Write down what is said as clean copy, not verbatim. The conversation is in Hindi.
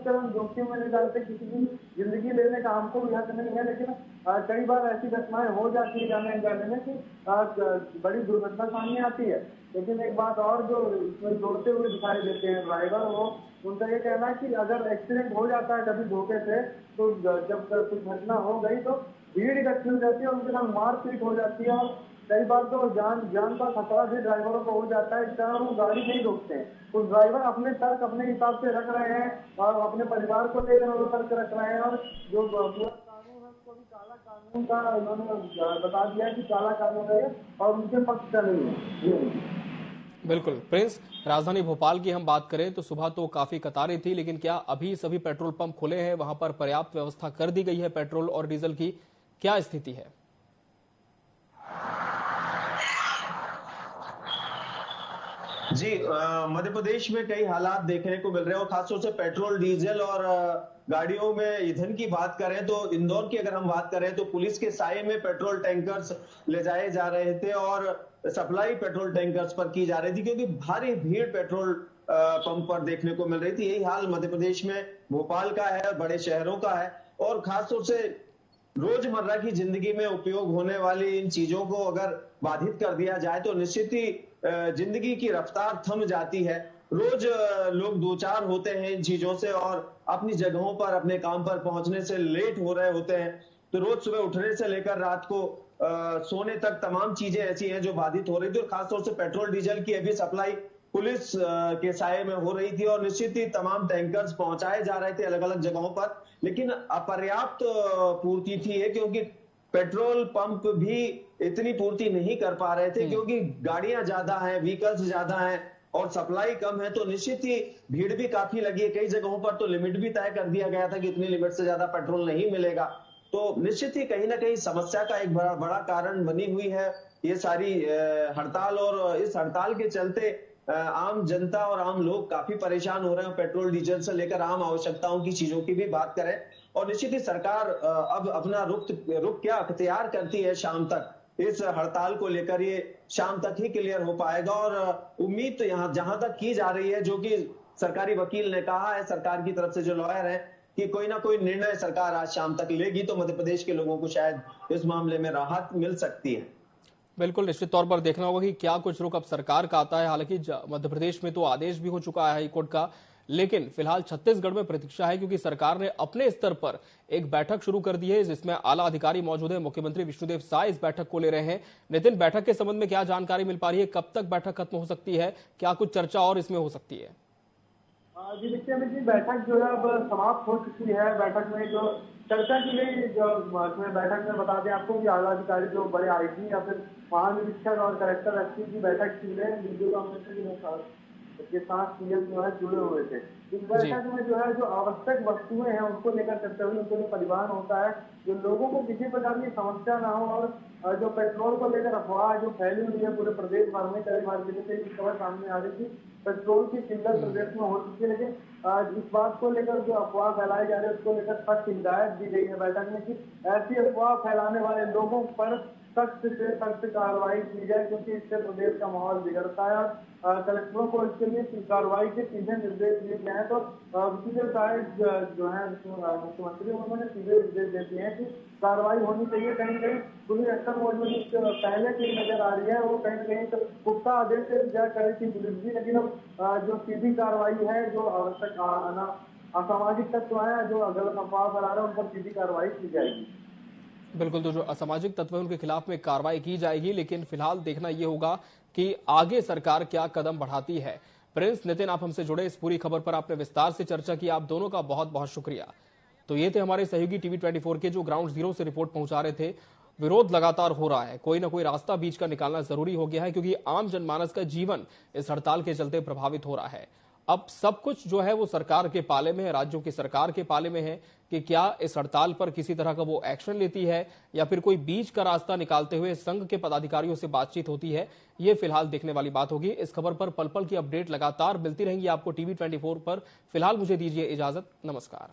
तरह हम जोखिम में नहीं डालते, किसी की जिंदगी लेने का हमको भी हक नहीं है, लेकिन कई बार ऐसी घटनाएं हो जाती है जाने अनजाने में कि बड़ी दुर्घटना सामने आती है। लेकिन एक बात और जो इसमें जोड़ते हुए दिखाई देते हैं ड्राइवर, वो उनका ये कहना है कि अगर एक्सीडेंट हो जाता है कभी धोखे से, तो जब कुछ घटना हो गई तो भीड़ इकट्ठी हो जाती है, उनके साथ मारपीट हो जाती है, और कई बार तो जान का खतरा भी ड्राइवरों को हो जाता है, इस तरह वो गाड़ी नहीं रोकते हैं। तो ड्राइवर अपने तर्क अपने हिसाब से रख रहे हैं और अपने परिवार को लेकर वो तर्क रख रहे हैं, और जो पूरा कानून है उसको भी काला कानून का उन्होंने बता दिया कि काला कानून है और उनके पक्ष का नहीं है। बिल्कुल प्रिंस, राजधानी भोपाल की हम बात करें तो सुबह तो काफी कतारें थी, लेकिन क्या अभी सभी पेट्रोल पंप खुले हैं, वहां पर पर्याप्त व्यवस्था कर दी गई है पेट्रोल और डीजल की, क्या स्थिति है? जी, मध्य प्रदेश में कई हालात देखने को मिल रहे हैं और खासतौर से पेट्रोल डीजल और गाड़ियों में ईंधन की बात करें तो इंदौर की अगर हम बात करें तो पुलिस के साये में पेट्रोल टैंकर्स ले जाए जा रहे थे और सप्लाई पेट्रोल टैंकर्स पर की जा रही थी, क्योंकि भारी भीड़ पेट्रोल पंप पर देखने को मिल रही थी। यही हाल मध्य प्रदेश में भोपाल का है, बड़े शहरों का है, और खासतौर से रोजमर्रा की जिंदगी में उपयोग होने वाली इन चीजों को अगर बाधित कर दिया जाए तो निश्चित ही जिंदगी की रफ्तार थम जाती है। रोज लोग दो चार होते हैं इन चीजों से और अपनी जगहों पर अपने काम पर पहुंचने से लेट हो रहे होते हैं, तो रोज सुबह उठने से लेकर रात को सोने तक तमाम चीजें ऐसी हैं जो बाधित हो रही थी। और खासतौर से पेट्रोल डीजल की अभी सप्लाई पुलिस के साये में हो रही थी और निश्चित ही तमाम टैंकर्स पहुंचाए जा रहे थे अलग अलग जगहों पर, लेकिन अपर्याप्त पूर्ति थी है, क्योंकि पेट्रोल पंप भी इतनी पूर्ति नहीं कर पा रहे थे, क्योंकि गाड़ियां ज्यादा हैं, व्हीकल्स ज्यादा हैं और सप्लाई कम है, तो निश्चित ही भीड़ भी काफी लगी है। कई जगहों पर तो लिमिट भी तय कर दिया गया था कि इतनी लिमिट से ज्यादा पेट्रोल नहीं मिलेगा। तो निश्चित ही कहीं ना कहीं समस्या का एक बड़ा कारण बनी हुई है ये सारी हड़ताल, और इस हड़ताल के चलते आम जनता और आम लोग काफी परेशान हो रहे हैं। पेट्रोल डीजल से लेकर आम आवश्यकताओं की चीजों की भी बात करें, और निश्चित ही सरकार अब अपना रुख क्या अख्तियार करती है शाम तक, इस हड़ताल को लेकर ये शाम तक ही क्लियर हो पाएगा। और उम्मीद तो यहाँ जहां तक की जा रही है, जो कि सरकारी वकील ने कहा है, सरकार की तरफ से जो लॉयर है, कि कोई ना कोई निर्णय सरकार आज शाम तक लेगी तो मध्य प्रदेश के लोगों को शायद इस मामले में राहत मिल सकती है। बिल्कुल, निश्चित तौर पर देखना होगा कि क्या कुछ रुख अब सरकार का आता है। हालांकि मध्य प्रदेश में तो आदेश भी हो चुका है हाईकोर्ट का, लेकिन फिलहाल छत्तीसगढ़ में प्रतीक्षा है, क्योंकि सरकार ने अपने स्तर पर एक बैठक शुरू कर दी है जिसमें आला अधिकारी मौजूद है। मुख्यमंत्री विष्णुदेव साय इस बैठक को ले रहे हैं। नितिन, बैठक के संबंध में क्या जानकारी मिल पा रही है? कब तक बैठक खत्म हो सकती है? क्या कुछ चर्चा और इसमें हो सकती है? जी देखिए, अमित जी, बैठक जो है अब समाप्त हो चुकी है। बैठक में जो चर्चा की गई, जो बैठक में बता दें आपको कि आला अधिकारी जो बड़े आईजी या फिर महानिरीक्षक और कलेक्टर एसपी की बैठक की गई, वीडियो कॉन्फ्रेंसिंग के साथ सीएम जो है जुड़े हुए थे। इस बैठक में जो है जो आवश्यक वस्तुएं हैं उनको लेकर चर्चा हुई, उनके लिए परिवहन होता है, जो लोगों को किसी प्रकार की समस्या ना हो, और जो पेट्रोल को लेकर अफवाह जो फैली हुई है पूरे प्रदेश भर में, कई बार जिले से खबर सामने आ रही थी पेट्रोल की किल्लत प्रदेश में हो चुकी है, लेकिन इस बात को लेकर जो अफवाह फैलाई जा रही है उसको लेकर सख्त हिदायत दी गई है बैठक में कि ऐसी अफवाह फैलाने वाले लोगों पर सख्त से सख्त कार्रवाई की जाए, क्योंकि इससे प्रदेश का माहौल बिगड़ता है। और कलेक्टरों को इसके लिए कार्रवाई के सीधे निर्देश दिए गए हैं। तो विष्णुदेव साय जो है मुख्यमंत्री, उन्होंने सीधे निर्देश दे दिए हैं कि कार्रवाई होनी चाहिए। कहीं कहीं पुलिस एक्शन मौजूद पहले की नजर आ रही है, वो कहीं कहीं तो पुख्ता आदेश से इंतजार करे थी पुलिस भी, लेकिन अब जो सीधी कार्रवाई है, जो आवश्यक असामाजिक तत्व है जो गलत अफवाह फैला रहे हैं, उन पर सीधी कार्रवाई की जाएगी। बिल्कुल, तो जो असामाजिक तत्व है उनके खिलाफ में कार्रवाई की जाएगी, लेकिन फिलहाल देखना यह होगा कि आगे सरकार क्या कदम बढ़ाती है। प्रिंस, नितिन, आप हमसे जुड़े, इस पूरी खबर पर आपने विस्तार से चर्चा की, आप दोनों का बहुत बहुत शुक्रिया। तो ये थे हमारे सहयोगी टीवी 24 के जो ग्राउंड जीरो से रिपोर्ट पहुंचा रहे थे। विरोध लगातार हो रहा है, कोई ना कोई रास्ता बीच का निकालना जरूरी हो गया है, क्योंकि आम जनमानस का जीवन इस हड़ताल के चलते प्रभावित हो रहा है। अब सब कुछ जो है वो सरकार के पाले में है, राज्यों की सरकार के पाले में है कि क्या इस हड़ताल पर किसी तरह का वो एक्शन लेती है या फिर कोई बीच का रास्ता निकालते हुए संघ के पदाधिकारियों से बातचीत होती है। ये फिलहाल देखने वाली बात होगी। इस खबर पर पल पल की अपडेट लगातार मिलती रहेंगी आपको टीवी 24 पर। फिलहाल मुझे दीजिए इजाजत, नमस्कार।